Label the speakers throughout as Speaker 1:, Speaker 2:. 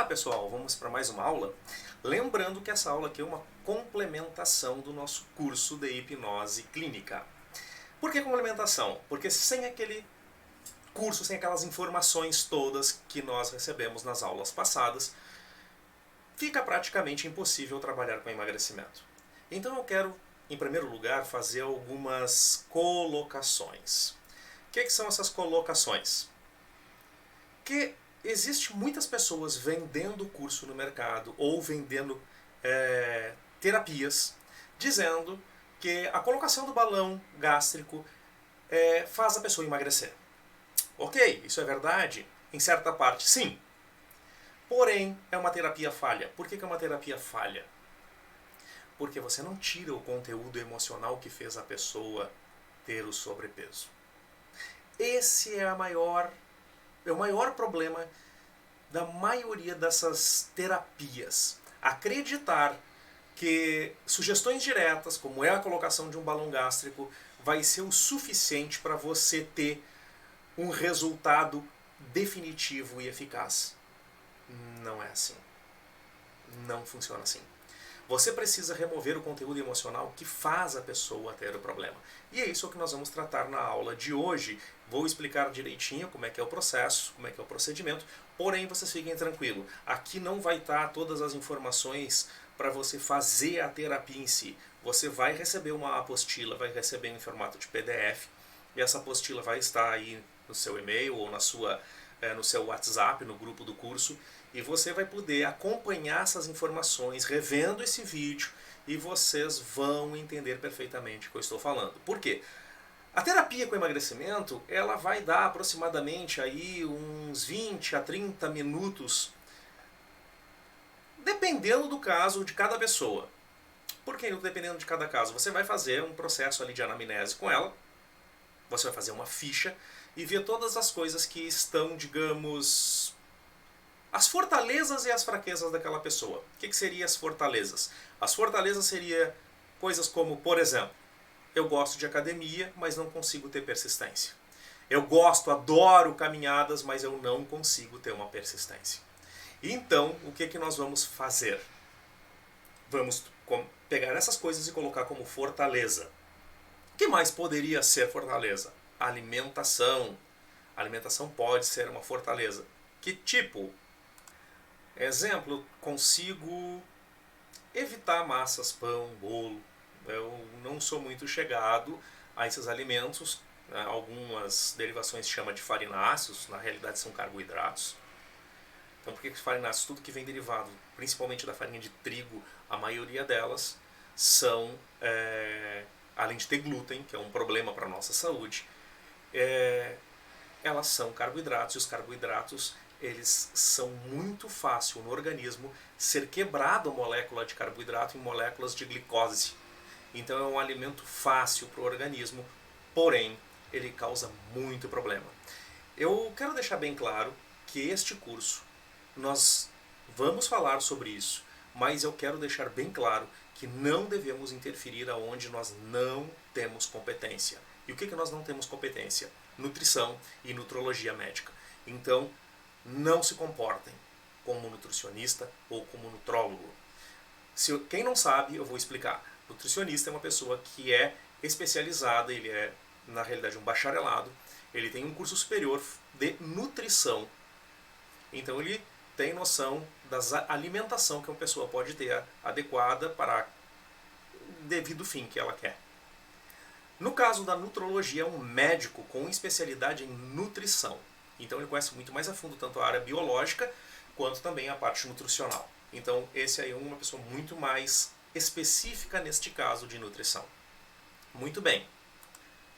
Speaker 1: pessoal, vamos para mais uma aula. Lembrando que essa aula aqui é uma complementação do nosso curso de hipnose clínica. Por que complementação? Porque sem aquele curso, sem aquelas informações todas que nós recebemos nas aulas passadas, fica praticamente impossível trabalhar com emagrecimento. Então eu quero, em primeiro lugar, fazer algumas colocações. O que são essas colocações? Que existe muitas pessoas vendendo curso no mercado ou vendendo terapias, dizendo que a colocação do balão gástrico faz a pessoa emagrecer. Ok, isso é verdade? Em certa parte, sim. Porém, é uma terapia falha. Por que é uma terapia falha? Porque você não tira o conteúdo emocional que fez a pessoa ter o sobrepeso. Esse é o maior problema da maioria dessas terapias. Acreditar que sugestões diretas, como é a colocação de um balão gástrico, vai ser o suficiente para você ter um resultado definitivo e eficaz. Não é assim. Não funciona assim. Você precisa remover o conteúdo emocional que faz a pessoa ter o problema. E é isso que nós vamos tratar na aula de hoje. Vou explicar direitinho como é que é o processo, como é que é o procedimento, porém vocês fiquem tranquilos. Aqui não vai estar todas as informações para você fazer a terapia em si. Você vai receber uma apostila, vai receber em formato de PDF, e essa apostila vai estar aí no seu e-mail ou no seu WhatsApp, no grupo do curso, e você vai poder acompanhar essas informações revendo esse vídeo e vocês vão entender perfeitamente o que eu estou falando. Por quê? A terapia com emagrecimento, ela vai dar aproximadamente aí uns 20 a 30 minutos, dependendo do caso de cada pessoa. Por que dependendo de cada caso? Você vai fazer um processo ali de anamnese com ela, você vai fazer uma ficha e ver todas as coisas que estão, digamos, as fortalezas e as fraquezas daquela pessoa. O que seriam as fortalezas? As fortalezas seriam coisas como, por exemplo, eu gosto de academia, mas não consigo ter persistência. Eu adoro caminhadas, mas eu não consigo ter uma persistência. Então, o que nós vamos fazer? Vamos pegar essas coisas e colocar como fortaleza. O que mais poderia ser fortaleza? Alimentação. A alimentação pode ser uma fortaleza. Que tipo? Exemplo, consigo evitar massas, pão, bolo. Eu não sou muito chegado a esses alimentos. Algumas derivações chamam de farináceos, na realidade são carboidratos. Então por que farináceos? Tudo que vem derivado, principalmente da farinha de trigo, a maioria delas são, além de ter glúten, que é um problema para a nossa saúde, elas são carboidratos, e os carboidratos eles são muito fácil no organismo ser quebrado a molécula de carboidrato em moléculas de glicose. Então é um alimento fácil para o organismo, porém ele causa muito problema. Eu quero deixar bem claro que este curso, nós vamos falar sobre isso, mas eu quero deixar bem claro que não devemos interferir aonde nós não temos competência. E o que nós não temos competência? Nutrição e nutrologia médica. Então, não se comportem como nutricionista ou como nutrólogo. Quem não sabe, eu vou explicar. Nutricionista é uma pessoa que é especializada, ele é, na realidade, um bacharelado, ele tem um curso superior de nutrição. Então ele tem noção da alimentação que uma pessoa pode ter adequada para o devido fim que ela quer. No caso da nutrologia, é um médico com especialidade em nutrição. Então ele conhece muito mais a fundo tanto a área biológica quanto também a parte nutricional. Então esse aí é uma pessoa muito mais específica neste caso de nutrição. Muito bem.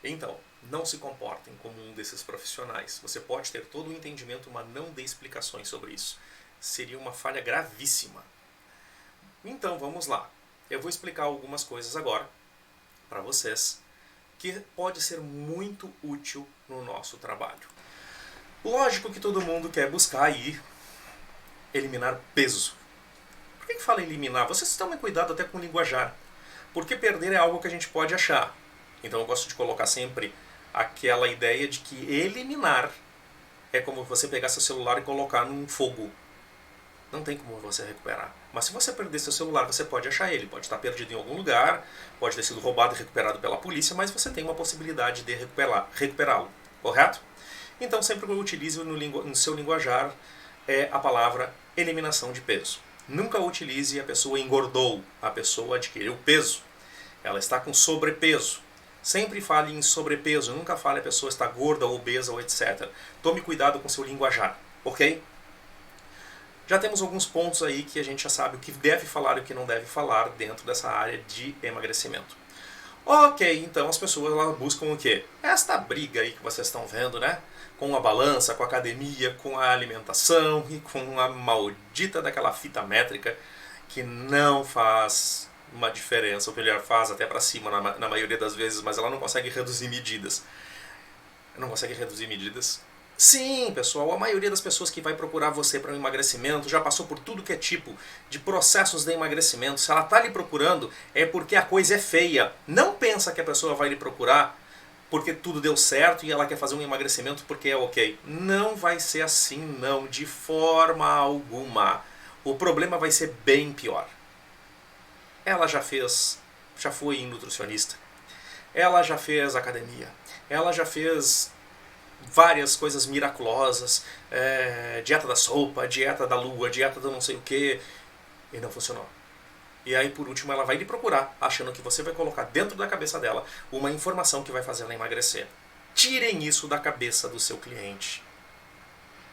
Speaker 1: Então, não se comportem como um desses profissionais. Você pode ter todo o entendimento, mas não dê explicações sobre isso. Seria uma falha gravíssima. Então vamos lá. Eu vou explicar algumas coisas agora para vocês que pode ser muito útil no nosso trabalho. Lógico que todo mundo quer buscar aí eliminar peso. Por que fala eliminar? Vocês tomem cuidado até com o linguajar. Porque perder é algo que a gente pode achar. Então eu gosto de colocar sempre aquela ideia de que eliminar é como você pegar seu celular e colocar num fogo. Não tem como você recuperar. Mas se você perder seu celular, você pode achar ele. Pode estar perdido em algum lugar, pode ter sido roubado e recuperado pela polícia, mas você tem uma possibilidade de recuperá-lo. Correto? Então sempre que eu utilizo no seu linguajar a palavra eliminação de peso. Nunca utilize a pessoa engordou, a pessoa adquiriu peso. Ela está com sobrepeso. Sempre fale em sobrepeso, nunca fale a pessoa está gorda, obesa ou etc. Tome cuidado com seu linguajar, ok? Já temos alguns pontos aí que a gente já sabe o que deve falar e o que não deve falar dentro dessa área de emagrecimento. Ok, então as pessoas elas buscam o quê? Esta briga aí que vocês estão vendo, né? Com a balança, com a academia, com a alimentação e com a maldita daquela fita métrica que não faz uma diferença, ou melhor, faz até para cima na maioria das vezes, mas ela não consegue reduzir medidas. Não consegue reduzir medidas? Sim, pessoal, a maioria das pessoas que vai procurar você para um emagrecimento já passou por tudo que é tipo de processos de emagrecimento. Se ela está lhe procurando, é porque a coisa é feia. Não pensa que a pessoa vai lhe procurar porque tudo deu certo e ela quer fazer um emagrecimento porque é ok. Não vai ser assim, não, de forma alguma. O problema vai ser bem pior. Ela já foi em nutricionista. Ela já fez academia. Ela já fez várias coisas miraculosas, dieta da sopa, dieta da lua, dieta do não sei o que, e não funcionou. E aí por último ela vai lhe procurar, achando que você vai colocar dentro da cabeça dela uma informação que vai fazer ela emagrecer. Tirem isso da cabeça do seu cliente.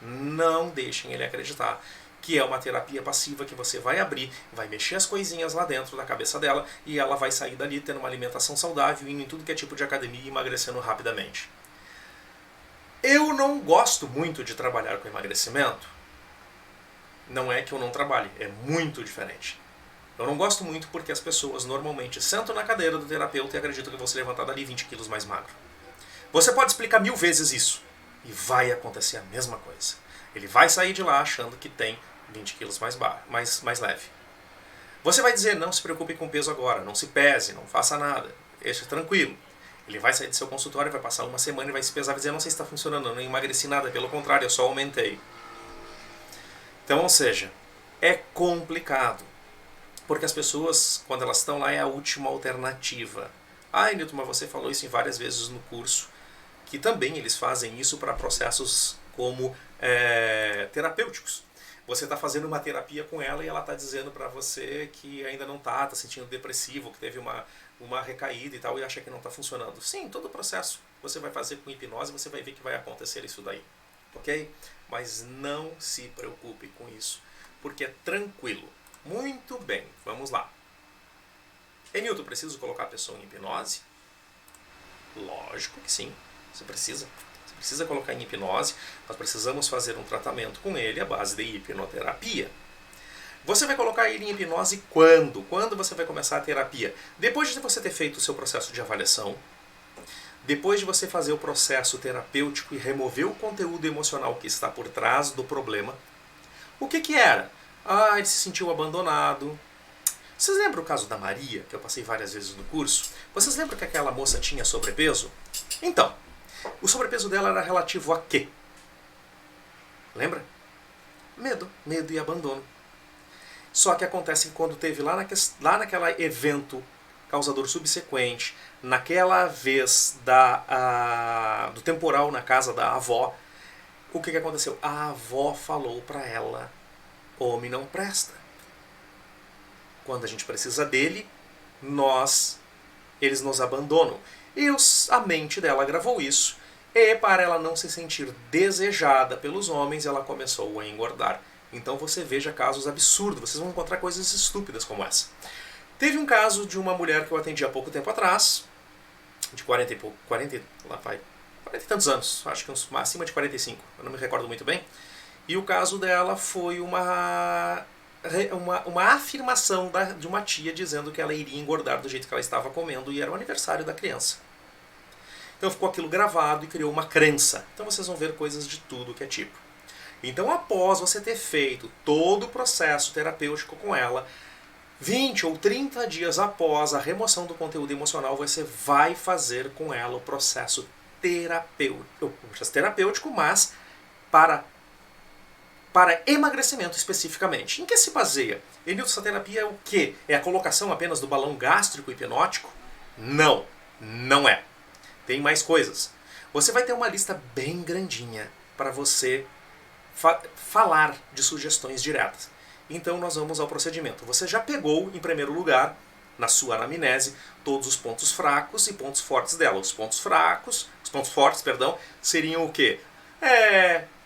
Speaker 1: Não deixem ele acreditar que é uma terapia passiva que você vai abrir, vai mexer as coisinhas lá dentro da cabeça dela e ela vai sair dali tendo uma alimentação saudável, indo em tudo que é tipo de academia e emagrecendo rapidamente. Eu não gosto muito de trabalhar com emagrecimento. Não é que eu não trabalhe, é muito diferente. Eu não gosto muito porque as pessoas normalmente sentam na cadeira do terapeuta e acreditam que vão se levantar dali 20 quilos mais magro. Você pode explicar 1000 vezes isso e vai acontecer a mesma coisa. Ele vai sair de lá achando que tem 20 quilos mais leve. Você vai dizer, não se preocupe com o peso agora, não se pese, não faça nada, deixe tranquilo. Ele vai sair do seu consultório, vai passar uma semana e vai se pesar e vai dizer, não sei se está funcionando, eu não emagreci nada, pelo contrário, eu só aumentei. Então, ou seja, é complicado. Porque as pessoas, quando elas estão lá, é a última alternativa. Ah, Nilton, mas você falou isso em várias vezes no curso, que também eles fazem isso para processos como terapêuticos. Você está fazendo uma terapia com ela e ela está dizendo para você que ainda não está sentindo depressivo, que teve uma recaída e tal, e acha que não está funcionando. Sim, todo o processo você vai fazer com hipnose, você vai ver que vai acontecer isso daí. Ok? Mas não se preocupe com isso, porque é tranquilo. Muito bem, vamos lá. Nilton, preciso colocar a pessoa em hipnose? Lógico que sim, você precisa. Você precisa colocar em hipnose, nós precisamos fazer um tratamento com ele à base de hipnoterapia. Você vai colocar ele em hipnose quando? Quando você vai começar a terapia? Depois de você ter feito o seu processo de avaliação, depois de você fazer o processo terapêutico e remover o conteúdo emocional que está por trás do problema. O que era? Ah, ele se sentiu abandonado. Vocês lembram o caso da Maria, que eu passei várias vezes no curso? Vocês lembram que aquela moça tinha sobrepeso? Então, o sobrepeso dela era relativo a quê? Lembra? Medo e abandono. Só que acontece que quando teve lá naquela evento causador subsequente, naquela vez do temporal na casa da avó, o que aconteceu? A avó falou para ela, homem não presta. Quando a gente precisa dele, eles nos abandonam. E a mente dela gravou isso, e para ela não se sentir desejada pelos homens, ela começou a engordar. Então você veja casos absurdos, vocês vão encontrar coisas estúpidas como essa. Teve um caso de uma mulher que eu atendi há pouco tempo atrás, de 40 e tantos anos, acho que acima de 45, eu não me recordo muito bem. E o caso dela foi uma afirmação de uma tia dizendo que ela iria engordar do jeito que ela estava comendo e era o aniversário da criança. Então ficou aquilo gravado e criou uma crença. Então vocês vão ver coisas de tudo que é tipo. Então após você ter feito todo o processo terapêutico com ela, 20 ou 30 dias após a remoção do conteúdo emocional, você vai fazer com ela o processo terapêutico, mas para para emagrecimento especificamente. Em que se baseia? Enilton, essa terapia é o quê? É a colocação apenas do balão gástrico hipnótico? Não, não é. Tem mais coisas. Você vai ter uma lista bem grandinha para você falar de sugestões diretas. Então nós vamos ao procedimento. Você já pegou, em primeiro lugar, na sua anamnese, todos os pontos fracos e pontos fortes dela. Os pontos fortes, seriam o quê?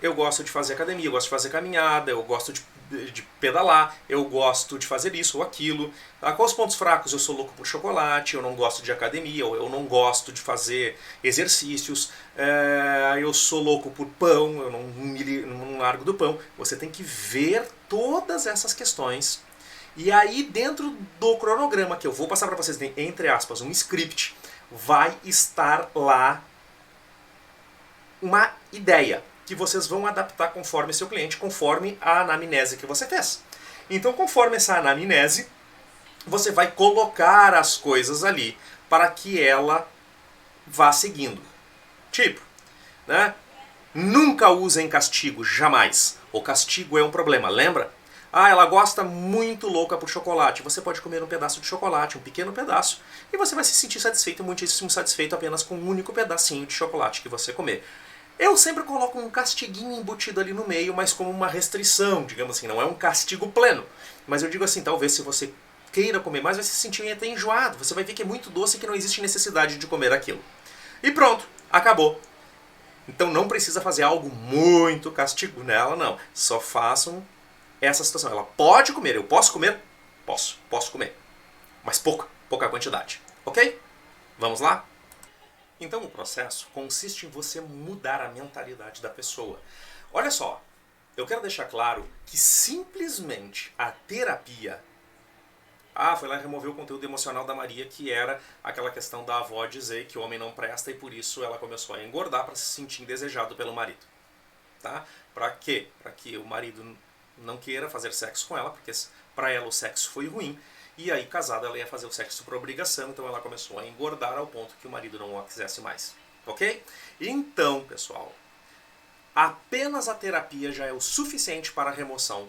Speaker 1: Eu gosto de fazer academia, eu gosto de fazer caminhada, eu gosto de pedalar, eu gosto de fazer isso ou aquilo. Quais os pontos fracos? Eu sou louco por chocolate, eu não gosto de academia, eu não gosto de fazer exercícios, eu sou louco por pão, eu não largo do pão. Você tem que ver todas essas questões. E aí dentro do cronograma que eu vou passar para vocês, entre aspas, um script, vai estar lá uma ideia que vocês vão adaptar conforme seu cliente, conforme a anamnese que você fez. Então, conforme essa anamnese, você vai colocar as coisas ali para que ela vá seguindo. Tipo, né? Nunca usem castigo, jamais. O castigo é um problema, lembra? Ela gosta muito louca por chocolate. Você pode comer um pedaço de chocolate, um pequeno pedaço, e você vai se sentir satisfeito, muitíssimo satisfeito apenas com um único pedacinho de chocolate que você comer. Eu sempre coloco um castiguinho embutido ali no meio, mas como uma restrição, digamos assim, não é um castigo pleno. Mas eu digo assim, talvez se você queira comer mais, vai se sentir até enjoado. Você vai ver que é muito doce e que não existe necessidade de comer aquilo. E pronto, acabou. Então não precisa fazer algo muito castigo nela, não. Só façam essa situação. Ela pode comer, eu posso comer? Posso comer. Mas pouca quantidade. Ok? Vamos lá? Então o processo consiste em você mudar a mentalidade da pessoa. Olha só, eu quero deixar claro que simplesmente a terapia... foi lá e removeu o conteúdo emocional da Maria, que era aquela questão da avó dizer que o homem não presta e por isso ela começou a engordar para se sentir indesejado pelo marido. Tá? Para quê? Para que o marido não queira fazer sexo com ela, porque para ela o sexo foi ruim. E aí, casada, ela ia fazer o sexo por obrigação, então ela começou a engordar ao ponto que o marido não a quisesse mais. Ok? Então, pessoal, apenas a terapia já é o suficiente para a remoção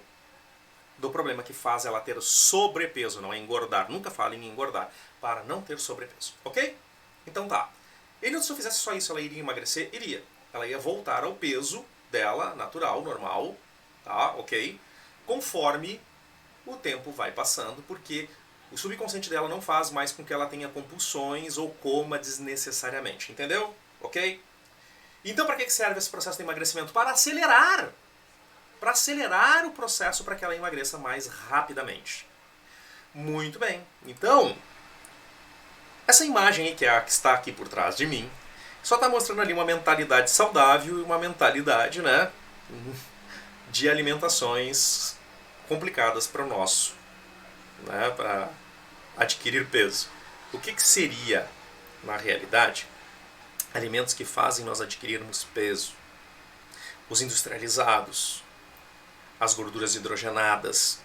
Speaker 1: do problema que faz ela ter sobrepeso, não é engordar. Nunca fale em engordar, para não ter sobrepeso. Ok? Então tá. Se eu fizesse só isso, ela iria emagrecer? Iria. Ela ia voltar ao peso dela, natural, normal, tá? Ok? Conforme o tempo vai passando, porque o subconsciente dela não faz mais com que ela tenha compulsões ou coma desnecessariamente, entendeu? Ok? Então para que serve esse processo de emagrecimento? Para acelerar! Para acelerar o processo para que ela emagreça mais rapidamente. Muito bem. Então, essa imagem aí que está aqui por trás de mim, só está mostrando ali uma mentalidade saudável e uma mentalidade, né, de alimentações complicadas para o nosso, né, para adquirir peso. O que seria, na realidade, alimentos que fazem nós adquirirmos peso? Os industrializados, as gorduras hidrogenadas,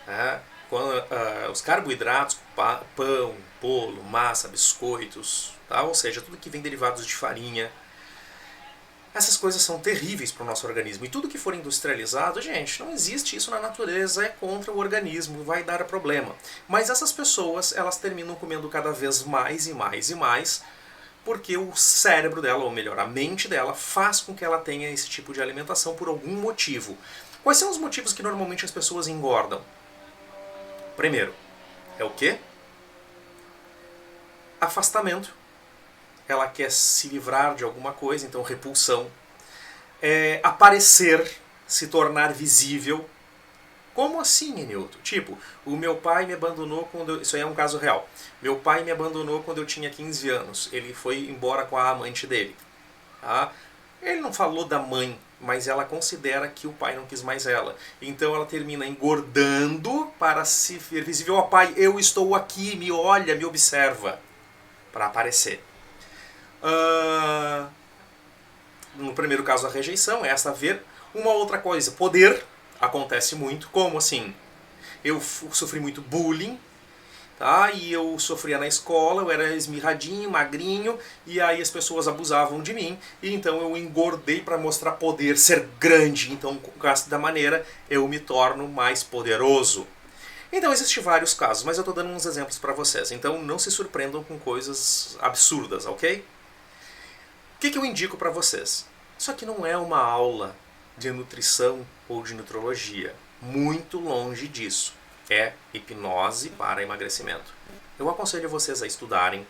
Speaker 1: né, os carboidratos, pão, bolo, massa, biscoitos, tá? Ou seja, tudo que vem derivados de farinha. Essas coisas são terríveis para o nosso organismo. E tudo que for industrializado, gente, não existe isso na natureza, é contra o organismo, vai dar problema. Mas essas pessoas, elas terminam comendo cada vez mais e mais e mais, porque o cérebro dela, ou melhor, a mente dela, faz com que ela tenha esse tipo de alimentação por algum motivo. Quais são os motivos que normalmente as pessoas engordam? Primeiro, é o quê? Afastamento. Ela quer se livrar de alguma coisa, então repulsão. Aparecer, se tornar visível. Como assim, Enilton? Tipo, o meu pai me abandonou quando... Isso aí é um caso real. Meu pai me abandonou quando eu tinha 15 anos. Ele foi embora com a amante dele. Tá? Ele não falou da mãe, mas ela considera que o pai não quis mais ela. Então ela termina engordando para se ver visível. Ó, pai, eu estou aqui, me olha, me observa. Para aparecer. No primeiro caso, a rejeição, essa ver. Uma outra coisa, poder, acontece muito. Como assim? Eu sofri muito bullying, tá? E eu sofria na escola, eu era esmirradinho, magrinho, e aí as pessoas abusavam de mim, e então eu engordei para mostrar poder, ser grande, então da maneira eu me torno mais poderoso. Então existem vários casos, mas eu estou dando uns exemplos para vocês, então não se surpreendam com coisas absurdas, ok? O que eu indico para vocês? Isso aqui não é uma aula de nutrição ou de nutrologia, muito longe disso. É hipnose para emagrecimento. Eu aconselho vocês a estudarem,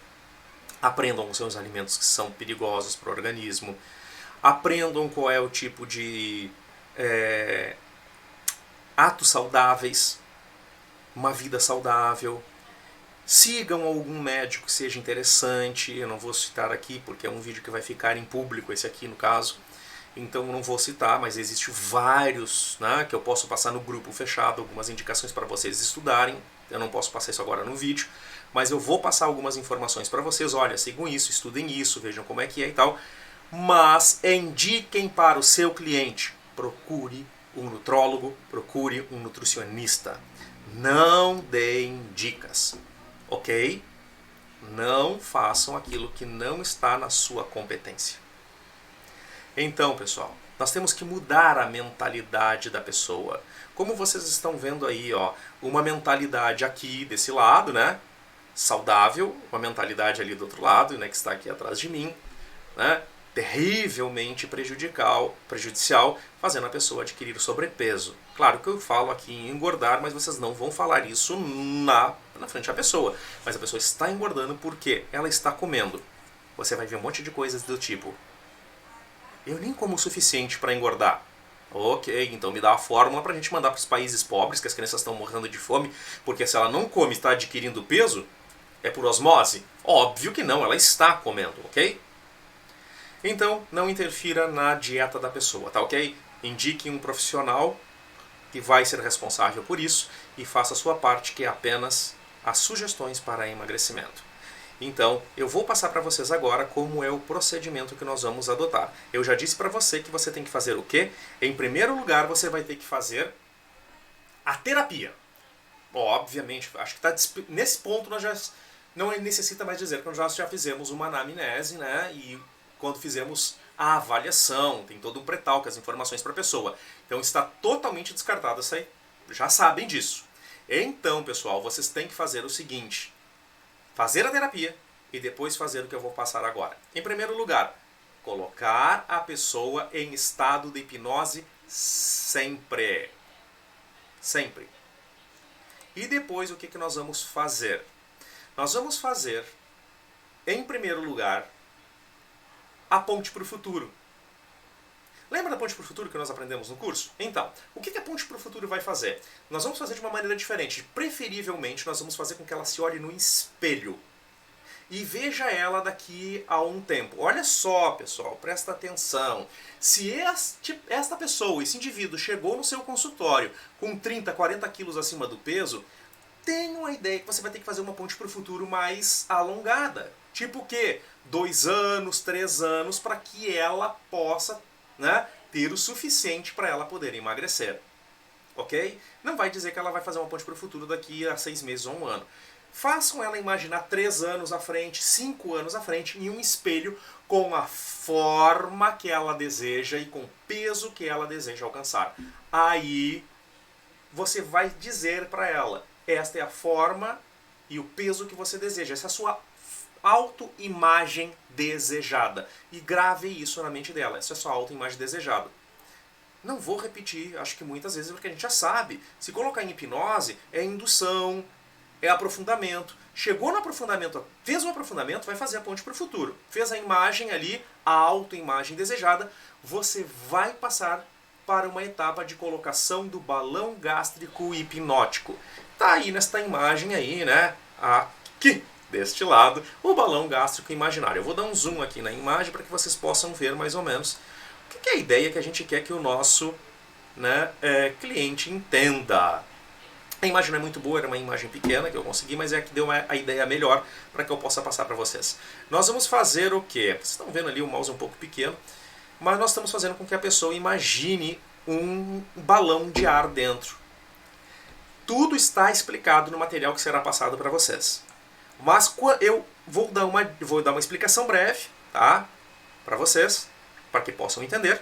Speaker 1: aprendam os seus alimentos que são perigosos para o organismo, aprendam qual é o tipo de atos saudáveis, uma vida saudável, sigam algum médico que seja interessante, eu não vou citar aqui porque é um vídeo que vai ficar em público, esse aqui no caso, então não vou citar, mas existem vários, né, que eu posso passar no grupo fechado, algumas indicações para vocês estudarem. Eu não posso passar isso agora no vídeo, mas eu vou passar algumas informações para vocês. Olha, sigam isso, estudem isso, vejam como é que é e tal. Mas indiquem para o seu cliente. Procure um nutrólogo, procure um nutricionista. Não deem dicas, ok? Não façam aquilo que não está na sua competência. Então, pessoal, nós temos que mudar a mentalidade da pessoa. Como vocês estão vendo aí, ó, uma mentalidade aqui desse lado, né? Saudável, uma mentalidade ali do outro lado, né, que está aqui atrás de mim, né? Terrivelmente prejudicial, fazendo a pessoa adquirir sobrepeso. Claro que eu falo aqui em engordar, mas vocês não vão falar isso na frente da pessoa. Mas a pessoa está engordando porque ela está comendo. Você vai ver um monte de coisas do tipo: eu nem como o suficiente para engordar. Ok, então me dá a fórmula para a gente mandar para os países pobres, que as crianças estão morrendo de fome, porque se ela não come e está adquirindo peso, é por osmose? Óbvio que não, ela está comendo, ok? Então, não interfira na dieta da pessoa, tá ok? Indique um profissional que vai ser responsável por isso e faça a sua parte, que é apenas as sugestões para emagrecimento. Então, eu vou passar para vocês agora como é o procedimento que nós vamos adotar. Eu já disse para você que você tem que fazer o quê? Em primeiro lugar, você vai ter que fazer a terapia. Obviamente, acho que nesse ponto nós já não necessita mais dizer que nós já fizemos uma anamnese, né? E quando fizemos a avaliação, tem todo um pré-talk, as informações para a pessoa. Então está totalmente descartado isso aí. Já sabem disso. Então, pessoal, vocês têm que fazer o seguinte: fazer a terapia e depois fazer o que eu vou passar agora. Em primeiro lugar, colocar a pessoa em estado de hipnose sempre. Sempre. E depois o que nós vamos fazer? Nós vamos fazer, em primeiro lugar, a ponte para o futuro. Lembra da ponte para o futuro que nós aprendemos no curso? Então, o que a ponte para o futuro vai fazer? Nós vamos fazer de uma maneira diferente. Preferivelmente, nós vamos fazer com que ela se olhe no espelho e veja ela daqui a um tempo. Olha só, pessoal, presta atenção. Se esta pessoa, esse indivíduo, chegou no seu consultório com 30, 40 quilos acima do peso, tenha uma ideia que você vai ter que fazer uma ponte para o futuro mais alongada. Tipo o quê? 2 anos, 3 anos, para que ela possa, né, ter o suficiente para ela poder emagrecer. Ok? Não vai dizer que ela vai fazer uma ponte para o futuro daqui a 6 meses ou 1 ano. Façam ela imaginar 3 anos à frente, 5 anos à frente, em um espelho com a forma que ela deseja e com o peso que ela deseja alcançar. Aí você vai dizer para ela: esta é a forma e o peso que você deseja. Essa é a sua autoimagem desejada. E grave isso na mente dela. Essa é a sua autoimagem desejada. Não vou repetir, acho que muitas vezes, porque a gente já sabe. Se colocar em hipnose, é indução, é aprofundamento. Chegou no aprofundamento, fez o aprofundamento, vai fazer a ponte para o futuro. Fez a imagem ali, a autoimagem desejada, você vai passar para uma etapa de colocação do balão gástrico hipnótico. Tá aí nesta imagem aí, né? Aqui, deste lado, o balão gástrico imaginário. Eu vou dar um zoom aqui na imagem para que vocês possam ver mais ou menos o que é a ideia que a gente quer que o nosso, né, cliente entenda. A imagem não é muito boa, era uma imagem pequena que eu consegui, mas é a que deu a ideia melhor para que eu possa passar para vocês. Nós vamos fazer o quê? Vocês estão vendo ali o mouse um pouco pequeno, mas nós estamos fazendo com que a pessoa imagine um balão de ar dentro. Tudo está explicado no material que será passado para vocês. Mas eu vou dar uma explicação breve, tá? Para vocês, para que possam entender.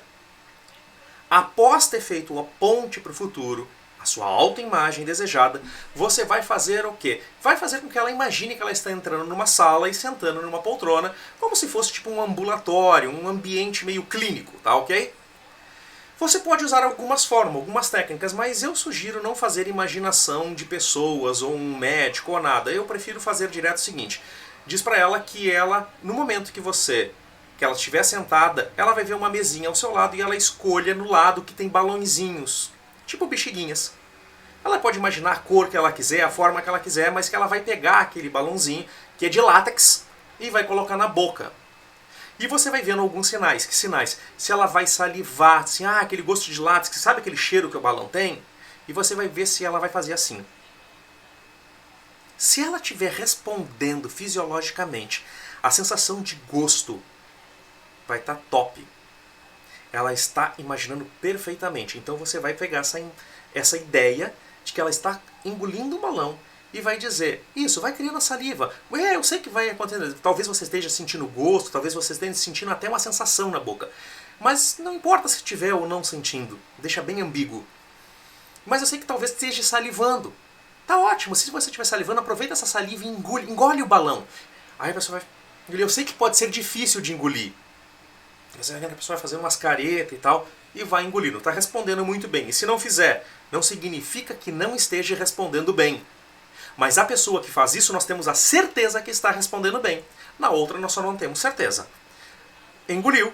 Speaker 1: Após ter feito a ponte para o futuro, a sua autoimagem desejada, você vai fazer o quê? Vai fazer com que ela imagine que ela está entrando numa sala e sentando numa poltrona, como se fosse tipo um ambulatório, um ambiente meio clínico, tá ok? Você pode usar algumas formas, algumas técnicas, mas eu sugiro não fazer imaginação de pessoas, ou um médico, ou nada. Eu prefiro fazer direto o seguinte. Diz pra ela que no momento que ela estiver sentada, ela vai ver uma mesinha ao seu lado e ela escolha no lado que tem balãozinhos, tipo bexiguinhas. Ela pode imaginar a cor que ela quiser, a forma que ela quiser, mas que ela vai pegar aquele balãozinho, que é de látex, e vai colocar na boca. E você vai vendo alguns sinais. Que sinais? Se ela vai salivar, assim, aquele gosto de látex, sabe aquele cheiro que o balão tem? E você vai ver se ela vai fazer assim. Se ela estiver respondendo fisiologicamente, a sensação de gosto vai estar top. Ela está imaginando perfeitamente. Então você vai pegar essa ideia de que ela está engolindo um balão e vai dizer, isso, vai criando a saliva. Ué, eu sei que vai acontecer. Talvez você esteja sentindo gosto, talvez você esteja sentindo até uma sensação na boca. Mas não importa se estiver ou não sentindo. Deixa bem ambíguo. Mas eu sei que talvez esteja salivando. Tá ótimo, se você estiver salivando, aproveita essa saliva e engole o balão. Aí a pessoa vai engolir. Eu sei que pode ser difícil de engolir. Você vai vendo que a pessoa vai fazer umas caretas e tal, e vai engolindo. Está respondendo muito bem. E se não fizer, não significa que não esteja respondendo bem. Mas a pessoa que faz isso, nós temos a certeza que está respondendo bem. Na outra, nós só não temos certeza. Engoliu.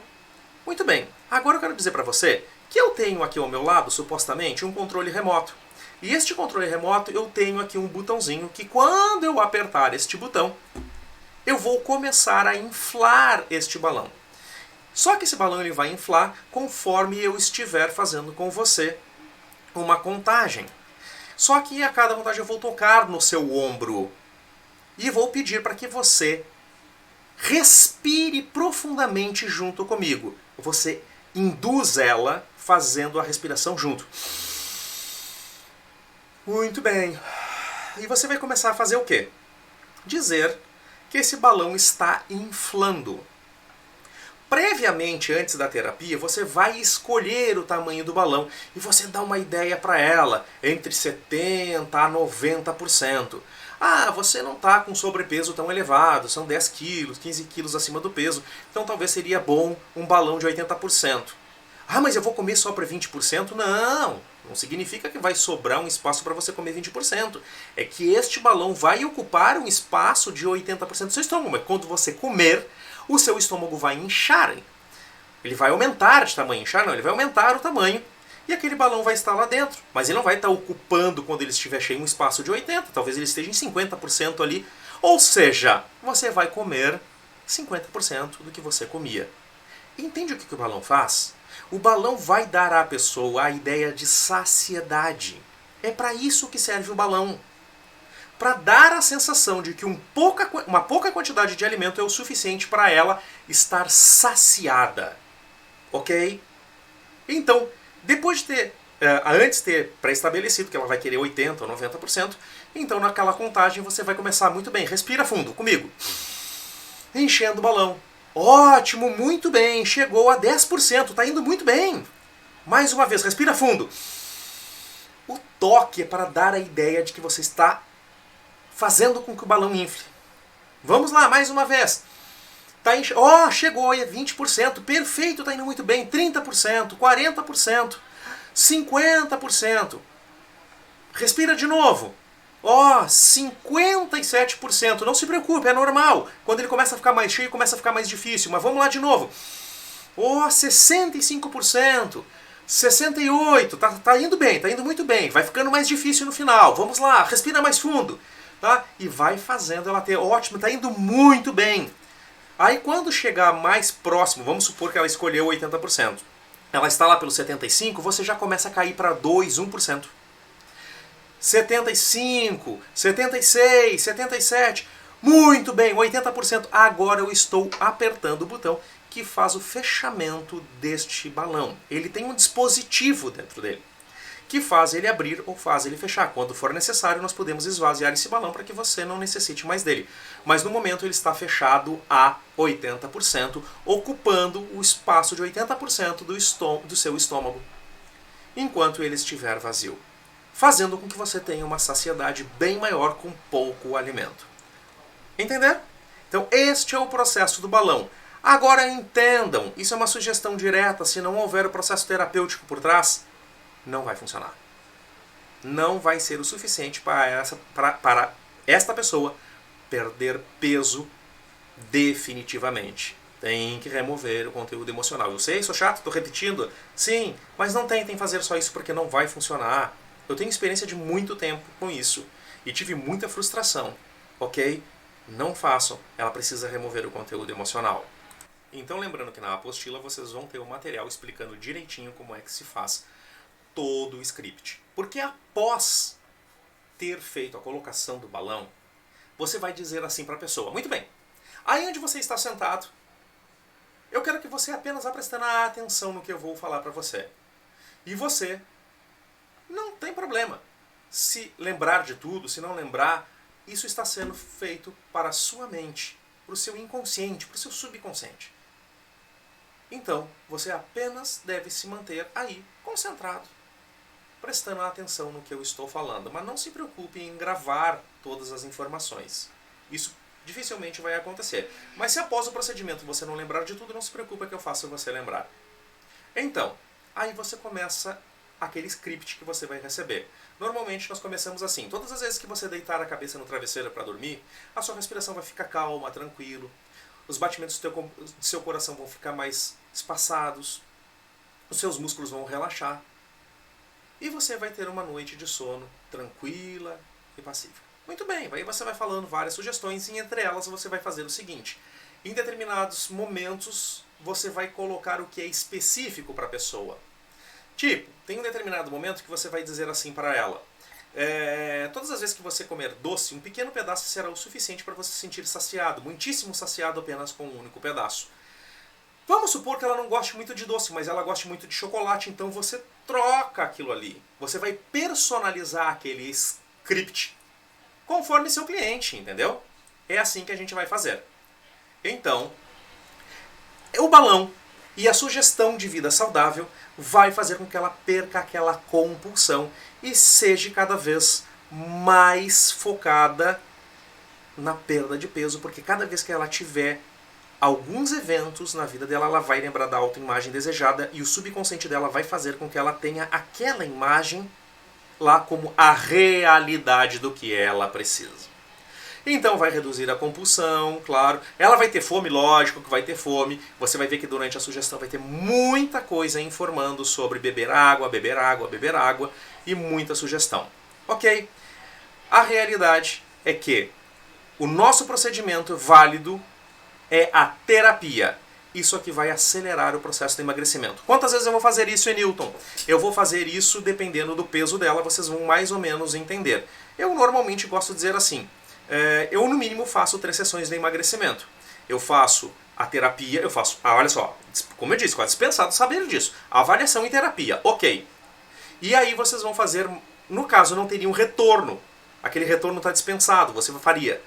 Speaker 1: Muito bem. Agora eu quero dizer para você que eu tenho aqui ao meu lado, supostamente, um controle remoto. E este controle remoto, eu tenho aqui um botãozinho que quando eu apertar este botão, eu vou começar a inflar este balão. Só que esse balão ele vai inflar conforme eu estiver fazendo com você uma contagem. Só que a cada contagem eu vou tocar no seu ombro e vou pedir para que você respire profundamente junto comigo. Você induz ela fazendo a respiração junto. Muito bem. E você vai começar a fazer o quê? Dizer que esse balão está inflando. Previamente, antes da terapia, você vai escolher o tamanho do balão e você dá uma ideia para ela, entre 70% a 90%. Você não está com sobrepeso tão elevado, são 10 quilos, 15 quilos acima do peso, então talvez seria bom um balão de 80%. Mas eu vou comer só para 20%? Não significa que vai sobrar um espaço para você comer 20%. É que este balão vai ocupar um espaço de 80% do seu estômago, mas quando você comer, o seu estômago vai inchar. Ele vai aumentar de tamanho. Inchar não, ele vai aumentar o tamanho. E aquele balão vai estar lá dentro. Mas ele não vai estar ocupando, quando ele estiver cheio, um espaço de 80%. Talvez ele esteja em 50% ali. Ou seja, você vai comer 50% do que você comia. Entende o que o balão faz? O balão vai dar à pessoa a ideia de saciedade. É para isso que serve o balão. Para dar a sensação de que uma pouca quantidade de alimento é o suficiente para ela estar saciada. Ok? Então, depois de ter, antes de ter pré-estabelecido que ela vai querer 80% ou 90%, então naquela contagem você vai começar muito bem. Respira fundo comigo. Enchendo o balão. Ótimo, muito bem. Chegou a 10%, está indo muito bem. Mais uma vez, respira fundo. O toque é para dar a ideia de que você está fazendo com que o balão infle. Vamos lá, mais uma vez. Chegou a 20%. Perfeito, está indo muito bem. 30%, 40%, 50%. Respira de novo. 57%. Não se preocupe, é normal. Quando ele começa a ficar mais cheio, começa a ficar mais difícil. Mas vamos lá de novo. 65%. 68%. Tá indo bem, tá indo muito bem. Vai ficando mais difícil no final. Vamos lá, respira mais fundo. Tá? E vai fazendo ela ter, ótimo, está indo muito bem. Aí quando chegar mais próximo, vamos supor que ela escolheu 80%, ela está lá pelo 75%, você já começa a cair para 1%. 75%, 76%, 77%, muito bem, 80%. Agora eu estou apertando o botão que faz o fechamento deste balão. Ele tem um dispositivo dentro dele. que faz ele abrir ou faz ele fechar. Quando for necessário, nós podemos esvaziar esse balão para que você não necessite mais dele. Mas no momento ele está fechado a 80%, ocupando o espaço de 80% do seu estômago, enquanto ele estiver vazio, fazendo com que você tenha uma saciedade bem maior com pouco alimento. Entender? Então este é o processo do balão. Agora entendam, isso é uma sugestão direta, se não houver o processo terapêutico por trás, não vai funcionar. Não vai ser o suficiente para esta pessoa perder peso definitivamente. Tem que remover o conteúdo emocional. Eu sei, sou chato, estou repetindo. Sim, mas não tentem fazer só isso porque não vai funcionar. Eu tenho experiência de muito tempo com isso e tive muita frustração, ok? Não façam, ela precisa remover o conteúdo emocional. Então lembrando que na apostila vocês vão ter o material explicando direitinho como é que se faz todo o script. Porque após ter feito a colocação do balão, você vai dizer assim para a pessoa: muito bem, aí onde você está sentado, eu quero que você apenas vá prestando atenção no que eu vou falar para você. E você não tem problema. Se lembrar de tudo, se não lembrar, isso está sendo feito para a sua mente, para o seu inconsciente, para o seu subconsciente. Então, você apenas deve se manter aí, concentrado, prestando atenção no que eu estou falando. Mas não se preocupe em gravar todas as informações. Isso dificilmente vai acontecer. Mas se após o procedimento você não lembrar de tudo, não se preocupe que eu faço você lembrar. Então, aí você começa aquele script que você vai receber. Normalmente nós começamos assim: todas as vezes que você deitar a cabeça no travesseiro para dormir, a sua respiração vai ficar calma, tranquilo, os batimentos do seu coração vão ficar mais espaçados, os seus músculos vão relaxar e você vai ter uma noite de sono tranquila e pacífica. Muito bem, aí você vai falando várias sugestões e entre elas você vai fazer o seguinte: em determinados momentos você vai colocar o que é específico para a pessoa. Tipo, tem um determinado momento que você vai dizer assim para ela: todas as vezes que você comer doce, um pequeno pedaço será o suficiente para você se sentir saciado, muitíssimo saciado apenas com um único pedaço. Vamos supor que ela não goste muito de doce, mas ela goste muito de chocolate, então você troca aquilo ali. Você vai personalizar aquele script conforme seu cliente, entendeu? É assim que a gente vai fazer. Então, o balão e a sugestão de vida saudável vai fazer com que ela perca aquela compulsão e seja cada vez mais focada na perda de peso, porque cada vez que ela tiver alguns eventos na vida dela, ela vai lembrar da autoimagem desejada e o subconsciente dela vai fazer com que ela tenha aquela imagem lá como a realidade do que ela precisa. Então vai reduzir a compulsão, claro. Ela vai ter fome, lógico que vai ter fome. Você vai ver que durante a sugestão vai ter muita coisa informando sobre beber água, beber água, beber água e muita sugestão. Ok? A realidade é que o nosso procedimento válido é a terapia. Isso aqui vai acelerar o processo de emagrecimento. Quantas vezes eu vou fazer isso, Newton? Eu vou fazer isso dependendo do peso dela, vocês vão mais ou menos entender. Eu normalmente gosto de dizer assim: eu no mínimo faço 3 sessões de emagrecimento. Eu faço a terapia, eu faço, olha só, como eu disse, quase dispensado saber disso. Avaliação e terapia, ok. E aí vocês vão fazer, no caso não teria um retorno, aquele retorno está dispensado, você faria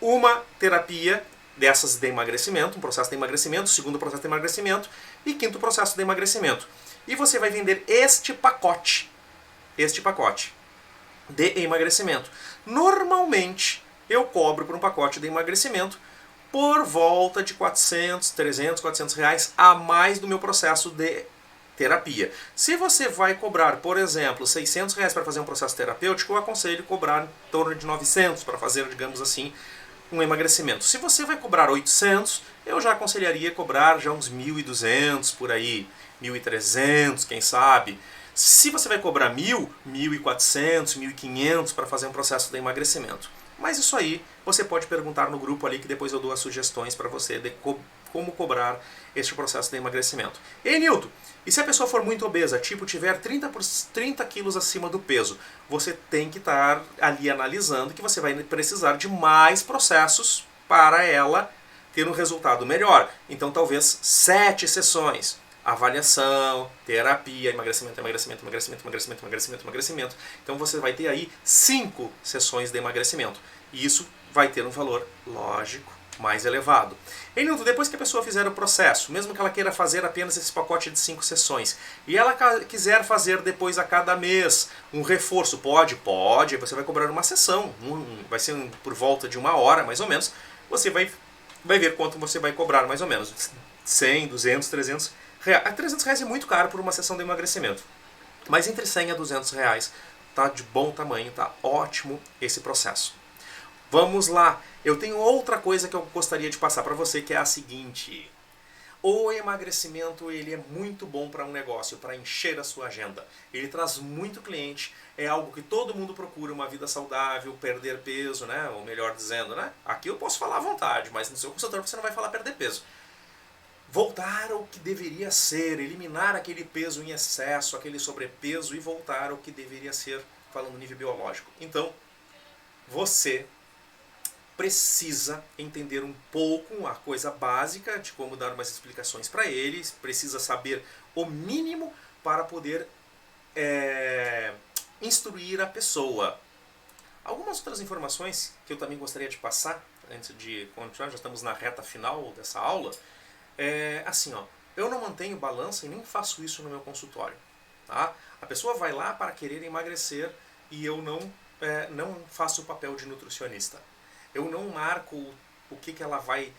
Speaker 1: uma terapia dessas de emagrecimento, um processo de emagrecimento, segundo processo de emagrecimento e quinto processo de emagrecimento. E você vai vender este pacote de emagrecimento. Normalmente eu cobro por um pacote de emagrecimento por volta de 400, 300, 400 reais a mais do meu processo de terapia. Se você vai cobrar, por exemplo, 600 reais para fazer um processo terapêutico, eu aconselho cobrar em torno de 900 para fazer, digamos assim, um emagrecimento. Se você vai cobrar 800, eu já aconselharia cobrar já uns 1.200 por aí, 1.300, quem sabe. Se você vai cobrar 1.000, 1.400, 1.500 para fazer um processo de emagrecimento. Mas isso aí você pode perguntar no grupo ali que depois eu dou as sugestões para você de como cobrar este processo de emagrecimento. Ei, Nilton, e se a pessoa for muito obesa, tipo tiver 30 quilos acima do peso, você tem que estar ali analisando que você vai precisar de mais processos para ela ter um resultado melhor. Então talvez 7 sessões. avaliação, terapia, emagrecimento, emagrecimento, emagrecimento, emagrecimento, emagrecimento, emagrecimento. Então você vai ter aí 5 sessões de emagrecimento. E isso vai ter um valor, lógico, mais elevado. E Nilton, depois que a pessoa fizer o processo, mesmo que ela queira fazer apenas esse pacote de 5 sessões, e ela quiser fazer depois a cada mês um reforço, pode, você vai cobrar uma sessão, vai ser por volta de 1 hora mais ou menos, você vai ver quanto você vai cobrar mais ou menos, 100, 200, 300 reais. 300 reais é muito caro por uma sessão de emagrecimento, mas entre 100 a 200 reais tá de bom tamanho, tá ótimo esse processo. Vamos lá, eu tenho outra coisa que eu gostaria de passar para você, que é a seguinte: o emagrecimento ele é muito bom para um negócio, para encher a sua agenda. Ele traz muito cliente, é algo que todo mundo procura, uma vida saudável, perder peso, né? Ou melhor dizendo, né? Aqui eu posso falar à vontade, mas no seu consultório você não vai falar perder peso. Voltar ao que deveria ser, eliminar aquele peso em excesso, aquele sobrepeso e voltar ao que deveria ser, falando no nível biológico. Então, você precisa entender um pouco a coisa básica de como dar umas explicações para eles, precisa saber o mínimo para poder instruir a pessoa. Algumas outras informações que eu também gostaria de passar, antes de continuar, já estamos na reta final dessa aula, assim, ó, eu não mantenho balança e nem faço isso no meu consultório. Tá? A pessoa vai lá para querer emagrecer e eu não faço o papel de nutricionista. Eu não marco o que ela vai,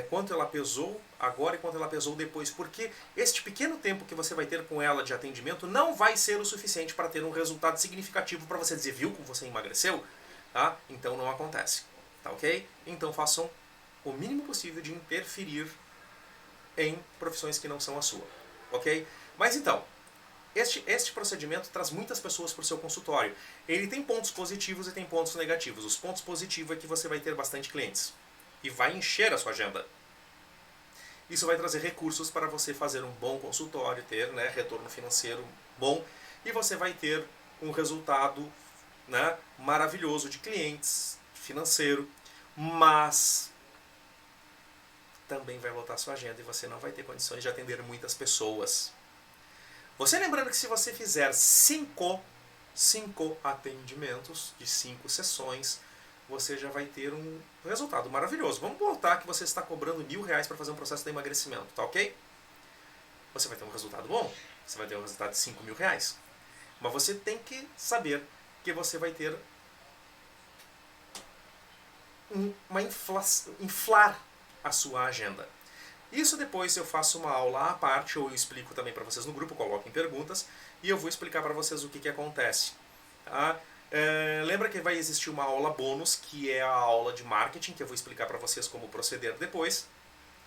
Speaker 1: quanto ela pesou agora e quanto ela pesou depois, porque este pequeno tempo que você vai ter com ela de atendimento não vai ser o suficiente para ter um resultado significativo para você dizer, viu como você emagreceu? Tá? Então não acontece, tá ok? Então façam o mínimo possível de interferir em profissões que não são a sua, ok? Mas então, este procedimento traz muitas pessoas para o seu consultório. Ele tem pontos positivos e tem pontos negativos. Os pontos positivos é que você vai ter bastante clientes e vai encher a sua agenda. Isso vai trazer recursos para você fazer um bom consultório, ter, né, retorno financeiro bom, e você vai ter um resultado, né, maravilhoso de clientes, financeiro, mas também vai lotar a sua agenda e você não vai ter condições de atender muitas pessoas. Você lembrando que se você fizer 5 atendimentos de 5 sessões, você já vai ter um resultado maravilhoso. Vamos botar que você está cobrando R$1.000 para fazer um processo de emagrecimento, tá ok? Você vai ter um resultado bom, você vai ter um resultado de R$5.000. Mas você tem que saber que você vai ter inflar a sua agenda. Isso depois eu faço uma aula à parte, ou eu explico também para vocês no grupo, coloquem perguntas, e eu vou explicar para vocês o que acontece. Tá? Lembra que vai existir uma aula bônus, que é a aula de marketing, que eu vou explicar para vocês como proceder depois.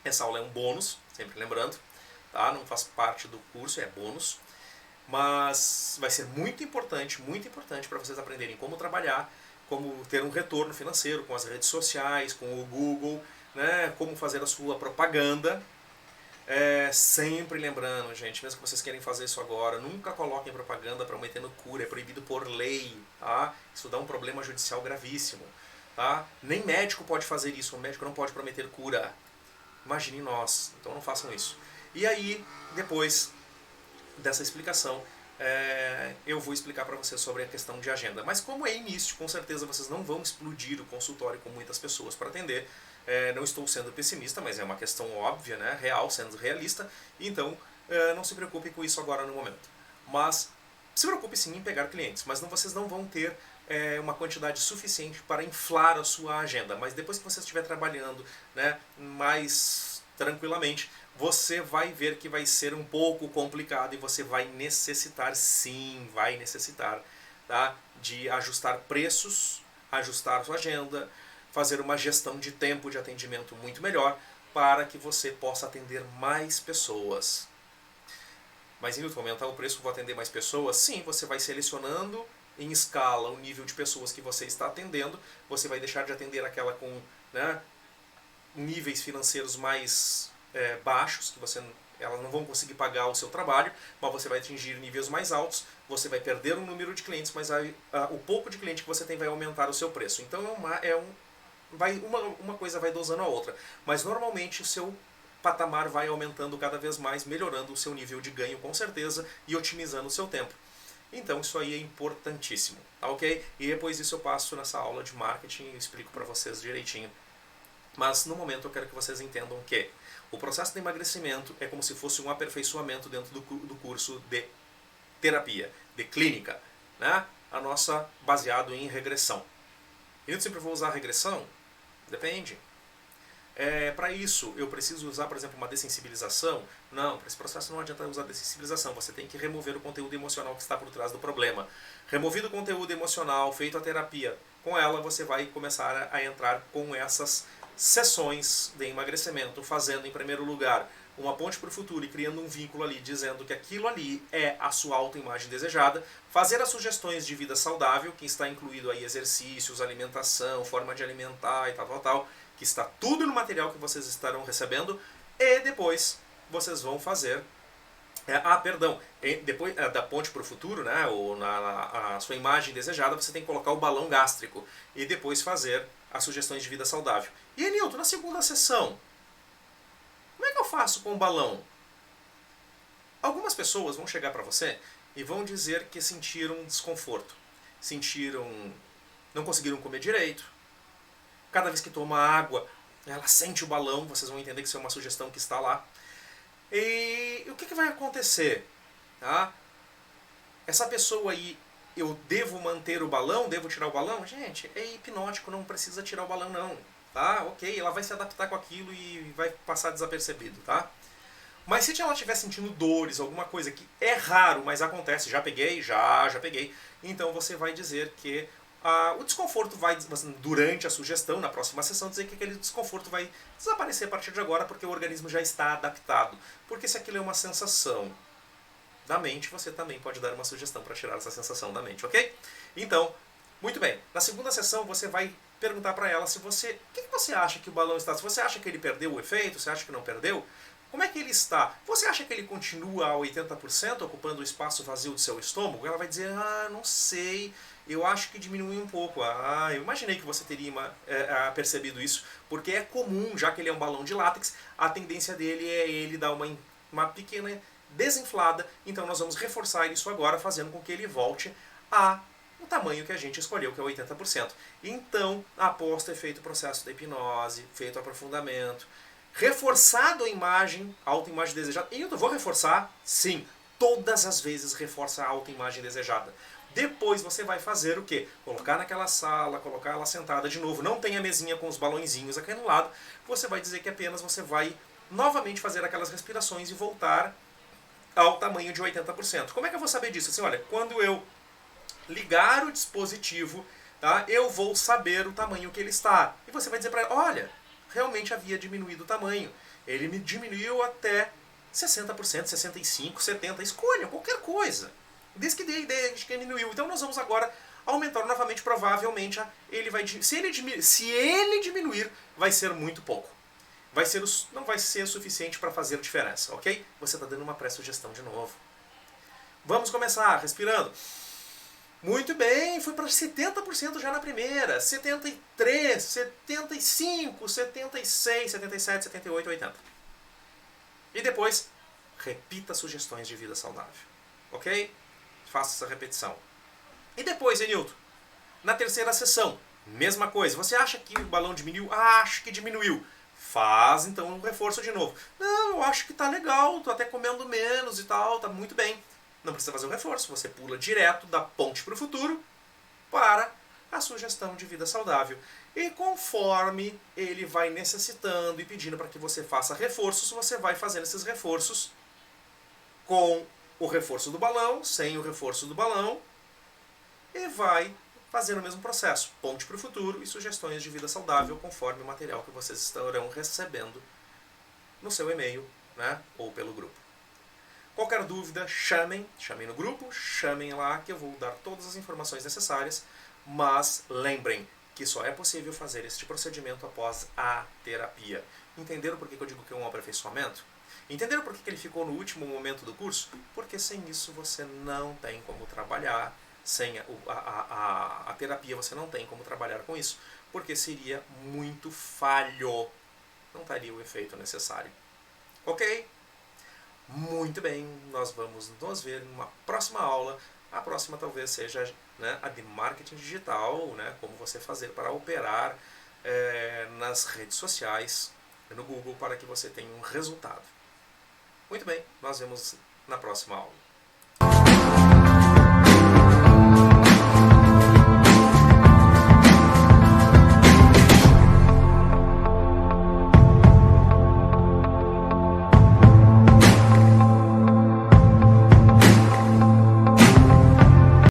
Speaker 1: Essa aula é um bônus, sempre lembrando, tá? Não faz parte do curso, é bônus. Mas vai ser muito importante para vocês aprenderem como trabalhar, como ter um retorno financeiro com as redes sociais, com o Google, né, como fazer a sua propaganda. Sempre lembrando, gente, mesmo que vocês querem fazer isso agora, nunca coloquem propaganda prometendo cura, é proibido por lei, tá? Isso dá um problema judicial gravíssimo, tá? Nem médico pode fazer isso, o médico não pode prometer cura. Imagine nós, então não façam isso. E aí, depois dessa explicação, eu vou explicar para vocês sobre a questão de agenda. Mas como é início, com certeza vocês não vão explodir o consultório com muitas pessoas para atender. Não estou sendo pessimista, mas é uma questão óbvia, né? Real, sendo realista. Então, não se preocupe com isso agora no momento. Mas se preocupe sim em pegar clientes, mas vocês não vão ter uma quantidade suficiente para inflar a sua agenda. Mas depois que você estiver trabalhando, né, mais tranquilamente, você vai ver que vai ser um pouco complicado e você vai necessitar, sim, tá, de ajustar preços, ajustar a sua agenda, fazer uma gestão de tempo de atendimento muito melhor para que você possa atender mais pessoas. Mas, Nilton, aumentar o preço, vou atender mais pessoas? Sim, você vai selecionando em escala o nível de pessoas que você está atendendo, você vai deixar de atender aquela com, né, níveis financeiros mais baixos, que elas não vão conseguir pagar o seu trabalho, mas você vai atingir níveis mais altos, você vai perder um número de clientes, mas o pouco de cliente que você tem vai aumentar o seu preço. Então uma coisa vai dosando a outra. Mas normalmente o seu patamar vai aumentando cada vez mais, melhorando o seu nível de ganho com certeza e otimizando o seu tempo. Então isso aí é importantíssimo, tá ok? E depois disso eu passo nessa aula de marketing e explico para vocês direitinho. Mas no momento eu quero que vocês entendam que o processo de emagrecimento é como se fosse um aperfeiçoamento dentro do curso de terapia, de clínica, né? A nossa baseado em regressão. Eu sempre vou usar regressão? Depende. Para isso, eu preciso usar, por exemplo, uma dessensibilização? Não, para esse processo não adianta usar dessensibilização. Você tem que remover o conteúdo emocional que está por trás do problema. Removido o conteúdo emocional, feito a terapia, com ela você vai começar a entrar com essas sessões de emagrecimento, fazendo, em primeiro lugar, uma ponte para o futuro e criando um vínculo ali, dizendo que aquilo ali é a sua autoimagem desejada, fazer as sugestões de vida saudável, que está incluído aí exercícios, alimentação, forma de alimentar e tal, que está tudo no material que vocês estarão recebendo, e depois vocês vão fazer depois da ponte para o futuro, né, ou a sua imagem desejada, você tem que colocar o balão gástrico e depois fazer as sugestões de vida saudável. E Nilton, na segunda sessão, como é que eu faço com o balão? Algumas pessoas vão chegar para você e vão dizer que sentiram desconforto, não conseguiram comer direito. Cada vez que toma água, ela sente o balão, vocês vão entender que isso é uma sugestão que está lá. E o que vai acontecer? Tá? Essa pessoa aí, eu devo manter o balão? Devo tirar o balão? Gente, é hipnótico, não precisa tirar o balão não. Tá? Ok, ela vai se adaptar com aquilo e vai passar desapercebido, tá? Mas se ela estiver sentindo dores, alguma coisa que é raro, mas acontece, já peguei, então você vai dizer que o desconforto vai, durante a sugestão, na próxima sessão, dizer que aquele desconforto vai desaparecer a partir de agora porque o organismo já está adaptado. Porque se aquilo é uma sensação da mente, você também pode dar uma sugestão para tirar essa sensação da mente, ok? Então, muito bem. Na segunda sessão, você vai perguntar para ela se você... O que você acha que o balão está? Se você acha que ele perdeu o efeito, você acha que não perdeu? Como é que ele está? Você acha que ele continua a 80%, ocupando o espaço vazio do seu estômago? Ela vai dizer, não sei, eu acho que diminuiu um pouco. Eu imaginei que você teria percebido isso, porque é comum, já que ele é um balão de látex, a tendência dele é ele dar uma pequena desinflada, então nós vamos reforçar isso agora, fazendo com que ele volte o tamanho que a gente escolheu, que é 80%. Então, após ter feito o processo da hipnose, feito o aprofundamento, reforçado a autoimagem desejada. E eu vou reforçar? Sim, todas as vezes reforça a autoimagem desejada. Depois você vai fazer o quê? Colocar naquela sala, colocar ela sentada de novo. Não tem a mesinha com os balõezinhos aqui no lado. Você vai dizer que apenas você vai novamente fazer aquelas respirações e voltar ao tamanho de 80%. Como é que eu vou saber disso? Assim, olha, quando eu ligar o dispositivo, tá, eu vou saber o tamanho que ele está. E você vai dizer para ela, olha, realmente havia diminuído o tamanho. Ele me diminuiu até 60%, 65%, 70%. Escolha qualquer coisa. Desde que dê a ideia de que diminuiu. Então nós vamos agora aumentar novamente. Provavelmente ele vai se ele diminuir, vai ser muito pouco. Não vai ser suficiente para fazer diferença, ok? Você está dando uma pré-sugestão de novo. Vamos começar respirando. Muito bem, foi para 70% já na primeira, 73%, 75%, 76%, 77%, 78%, 80%. E depois, repita sugestões de vida saudável. Ok? Faça essa repetição. E depois, Nilton, na terceira sessão, mesma coisa. Você acha que o balão diminuiu? Acho que diminuiu. Faz então um reforço de novo. Não, eu acho que tá legal, tô até comendo menos e tal, tá muito bem. Não precisa fazer um reforço, você pula direto da ponte para o futuro para a sugestão de vida saudável. E conforme ele vai necessitando e pedindo para que você faça reforços, você vai fazendo esses reforços com o reforço do balão, sem o reforço do balão, e vai fazendo o mesmo processo. Ponte para o futuro e sugestões de vida saudável conforme o material que vocês estarão recebendo no seu e-mail, né, ou pelo grupo. Qualquer dúvida, chamem no grupo, chamem lá que eu vou dar todas as informações necessárias, mas lembrem que só é possível fazer este procedimento após a terapia. Entenderam por que eu digo que é um aperfeiçoamento? Entenderam por que ele ficou no último momento do curso? Porque sem isso você não tem como trabalhar, sem a terapia você não tem como trabalhar com isso, porque seria muito falho, não daria o efeito necessário. Ok? Muito bem, nós vamos nos ver numa próxima aula. A próxima talvez seja, né, a de marketing digital, né, como você fazer para operar nas redes sociais, no Google, para que você tenha um resultado. Muito bem, nós vemos na próxima aula.